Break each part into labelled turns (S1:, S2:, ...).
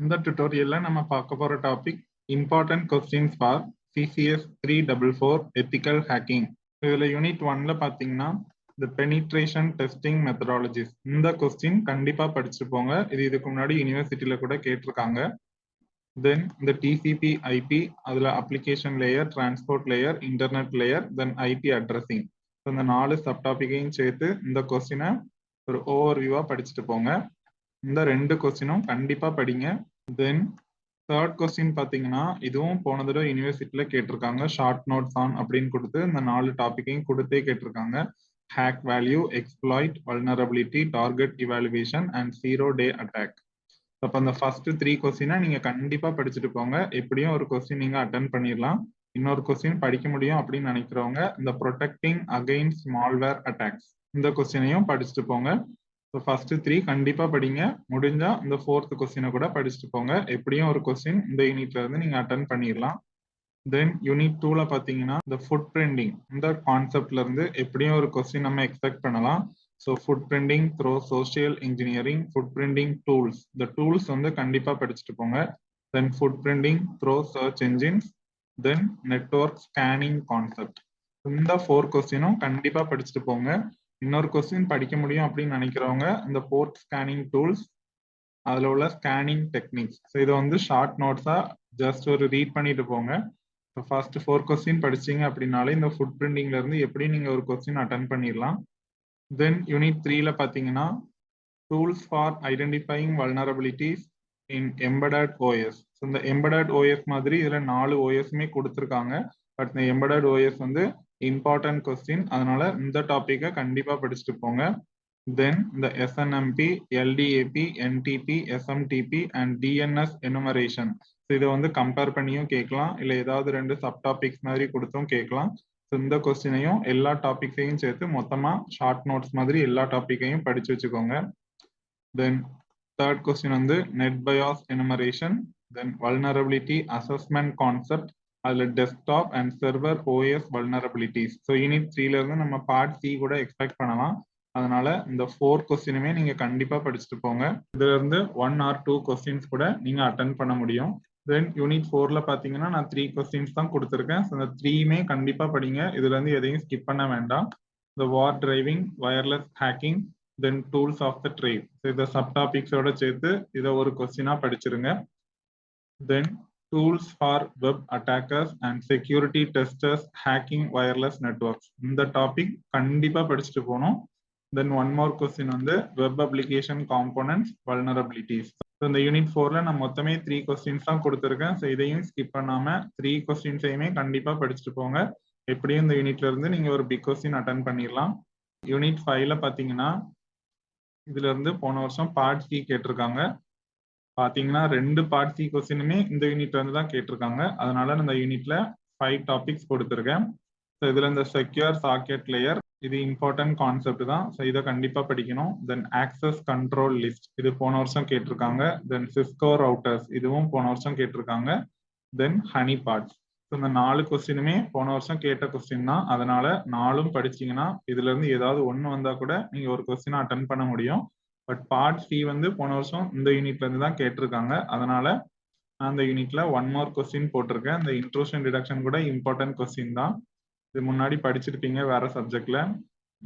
S1: இந்த tutorialல நம்ம பார்க்க போற topic important questions for CCS 344 ethical hacking. இதுல யூனிட் 1ல பாத்தீங்கன்னா the penetration testing methodologies. இந்த கொஸ்டின் கண்டிப்பா படிச்சுட்டு போங்க. இதுக்கு முன்னாடி யூனிவர்சிட்டியில கூட கேட்டிருக்காங்க. Then the TCP IP, அதுல application layer, transport layer, internet layer, then IP addressing. இந்த 4 சப் டாபிக்கையும் சேர்த்து இந்த கொஸ்டினை ஒரு ஓவர்வியூவா படிச்சுட்டு போங்க. இந்த 2 கொஸ்டினும் கண்டிப்பா படிங்க. தென் தேர்ட் கொஸ்டின் பாத்தீங்கன்னா இதுவும் போன தடவை யூனிவர்சிட்டியில கேட்டிருக்காங்க. ஷார்ட் நோட்ஸ் ஆன் அப்படின்னு கொடுத்து இந்த 4 டாபிக்கையும் கொடுத்தே கேட்டிருக்காங்க. Hack value, exploit, vulnerability, target evaluation and 0-டே அட்டாக். அப்ப அந்த ஃபர்ஸ்ட் 3 கொஸ்டினை நீங்க கண்டிப்பா படிச்சுட்டு போங்க. எப்படியும் ஒரு கொஸ்டின் நீங்க அட்டென்ட் பண்ணிடலாம். இன்னொரு கொஸ்டின் படிக்க முடியும் அப்படின்னு நினைக்கிறவங்க இந்த ப்ரொடெக்டிங் அகைன்ஸ்ட் மால்வேர் அட்டாக்ஸ் இந்த கொஸ்டினையும் படிச்சுட்டு போங்க. ஃபர்ஸ்ட் 3 கண்டிப்பா படிங்க. முடிஞ்சா இந்த 4th கொஸ்டினை கூட படிச்சுட்டு போங்க. எப்படியும் ஒரு கொஸ்டின் இந்த யூனிட்ல இருந்து நீங்க அட்டென்ட் பண்ணிடலாம். தென் யூனிட் 2ல பாத்தீங்கன்னா இந்த ஃபுட் பிரிண்டிங் இந்த கான்செப்ட்ல இருந்து எப்படியும் ஒரு கொஸ்டின் நம்ம எக்ஸ்பெக்ட் பண்ணலாம். So foot printing through social engineering, foot printing tools, இந்த டூல்ஸ் வந்து கண்டிப்பா படிச்சுட்டு போங்க. Then foot printing through search engines, then network scanning concept. இந்த 4 கொஸ்டினும் கண்டிப்பா படிச்சுட்டு போங்க. இன்னொரு கொஸ்டின் படிக்க முடியும் அப்படின்னு நினைக்கிறவங்க இந்த போர்ட் ஸ்கேனிங் டூல்ஸ், அதுல உள்ள ஸ்கேனிங் டெக்னிக்ஸ், ஸோ இதை வந்து ஷார்ட் நோட்ஸா ஜஸ்ட் ஒரு ரீட் பண்ணிட்டு போங்க. ஸோ ஃபர்ஸ்ட் 4 கொஸ்டின் படிச்சீங்க அப்படின்னாலே இந்த ஃபுட் பிரிண்டிங்ல இருந்து எப்படி நீங்க ஒரு கொஸ்டின் அட்டென்ட் பண்ணிடலாம். தென் யூனிட் 3ல பாத்தீங்கன்னா tools for identifying vulnerabilities in embedded OS. So இந்த எம்பெடட் ஓஎஸ் மாதிரி இதுல 4 ஓஎஸ்மே கொடுத்துருக்காங்க. பட் இந்த எம்பெடட் ஓஎஸ் வந்து இம்பார்ட்டன்ட் கொஸ்டின், அதனால இந்த டாபிக்கை கண்டிப்பா படிச்சுட்டு போங்க. தென் இந்த SNMP, LDAP, NTP, SMTP and DNS enumeration, இதை வந்து கம்பேர் பண்ணியும் கேட்கலாம், இல்லை ஏதாவது 2 சப் டாபிக்ஸ் மாதிரி கொடுத்தும் கேட்கலாம். ஸோ இந்த கொஸ்டினையும் எல்லா டாபிக்ஸையும் சேர்த்து மொத்தமா ஷார்ட் நோட்ஸ் மாதிரி எல்லா டாபிக்கையும் படிச்சு வச்சுக்கோங்க. தென் தேர்ட் கொஸ்டின் வந்து net bios enumeration, then vulnerability assessment concept, அதுல desktop and server OS vulnerabilities. So unit 3ல இருந்து நம்ம பார்ட் C கூட எக்ஸ்பெக்ட் பண்ணலாம். அதனால இந்த 4 கொஸ்டினுமே நீங்க கண்டிப்பா படிச்சுட்டு போங்க. இதுல இருந்து 1 or 2 கொஸ்டின்ஸ் கூட நீங்க அட்டென்ட் பண்ண முடியும். தென் யூனிட் 4ல பாத்தீங்கன்னா நான் 3 கொஸ்டின்ஸ் தான் கொடுத்துருக்கேன். ஸோ இந்த 3மே கண்டிப்பா படிங்க. இதுல இருந்து எதையும் ஸ்கிப் பண்ண வேண்டாம். இந்த war driving, wireless hacking, then tools of the trade, இதை சப் டாபிக்ஸோட சேர்த்து இதை ஒரு கொஸ்டினா படிச்சிருங்க. Then tools for web attackers and security testers hacking wireless networks, இந்த டாபிக் கண்டிப்பா படிச்சுட்டு போகணும். தென் ஒன் மோர் கொஸ்டின் வந்து வெப் அப்ளிகேஷன் காம்போனன்ட்ஸ் வல்னரபிலிட்டிஸ். இந்த யூனிட் 4ல நான் மொத்தமே 3 கொஸ்டின்ஸ் தான் கொடுத்துருக்கேன். ஸோ இதையும் ஸ்கிப் பண்ணாம 3 கொஸ்டின்ஸையுமே கண்டிப்பா படிச்சுட்டு போங்க. எப்படியும் இந்த யூனிட்ல இருந்து நீங்க ஒரு பிக் கொஸ்டின் அட்டென்ட் பண்ணிடலாம். யூனிட் 5ல பாத்தீங்கன்னா இதுல இருந்து போன வருஷம் பார்ட் C கேட்டிருக்காங்க. பாத்தீங்கன்னா 2 பார்ட் C கொஸ்டினுமே இந்த யூனிட்ல இருந்து தான் கேட்டிருக்காங்க. அதனால இந்த யூனிட்ல 5 டாபிக்ஸ் கொடுத்துருக்கேன். ஸோ இதுல இந்த செக்யூர் சாக்கெட் லேயர், இது இம்பார்ட்டன்ட் கான்செப்ட் தான். ஸோ இதை கண்டிப்பா படிக்கணும். தென் ஆக்சஸ் கண்ட்ரோல் லிஸ்ட், இது போன வருஷம் கேட்டிருக்காங்க. தென் சிஸ்கோ ரவுட்டர்ஸ், இதுவும் போன வருஷம் கேட்டிருக்காங்க. தென் ஹனி பாட்ஸ். ஸோ இந்த 4 கொஸ்டினுமே போன வருஷம் கேட்ட கொஸ்டின் தான். அதனால 4ம் படிச்சீங்கன்னா இதுல இருந்து ஏதாவது ஒண்ணு வந்தா கூட நீங்க ஒரு கொஸ்டினை அட்டென்ட் பண்ண முடியும். பட் பார்ட் C வந்து போன வருஷம் இந்த யூனிட்ல இருந்து தான் கேட்டிருக்காங்க. அதனால நான் இந்த யூனிட்ல 1 மோர் கொஸ்டின் போட்டிருக்கேன். இந்த இன்ட்ரூஷன் டிடக்ஷன் கூட இம்பார்ட்டன்ட் கொஸ்டின் தான். இது முன்னாடி படிச்சிருப்பீங்க வேற சப்ஜெக்ட்ல.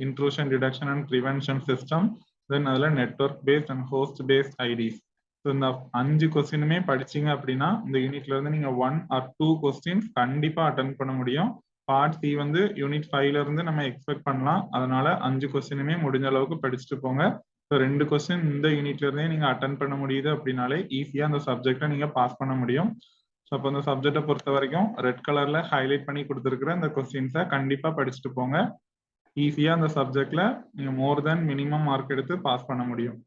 S1: Intrusion detection and prevention system, then அதுல network based and host based IDS. So இந்த 5 கொஸ்டினுமே படிச்சீங்க அப்படின்னா இந்த யூனிட்ல இருந்து நீங்க 1 or 2 கொஸ்டின்ஸ் கண்டிப்பா அட்டென்ட் பண்ண முடியும். பார்ட் C வந்து யூனிட் 5ல இருந்து நம்ம எக்ஸ்பெக்ட் பண்ணலாம். அதனால 5 கொஸ்டினுமே முடிஞ்ச அளவுக்கு படிச்சுட்டு போங்க. ஸோ 2 கொஸ்டின் இந்த யூனிட்ல இருந்தே நீங்க அட்டென்ட் பண்ண முடியுது அப்படின்னாலே ஈஸியா அந்த சப்ஜெக்டை நீங்க பாஸ் பண்ண முடியும். ஸோ அப்போ அந்த சப்ஜெக்டை பொறுத்த வரைக்கும் ரெட் கலர்ல ஹைலைட் பண்ணி கொடுத்துருக்கிற இந்த கொஸ்டின்ஸை கண்டிப்பா படிச்சுட்டு போங்க. ஈஸியா அந்த சப்ஜெக்ட்ல நீங்க மோர் தென் மினிமம் மார்க் எடுத்து பாஸ் பண்ண முடியும்.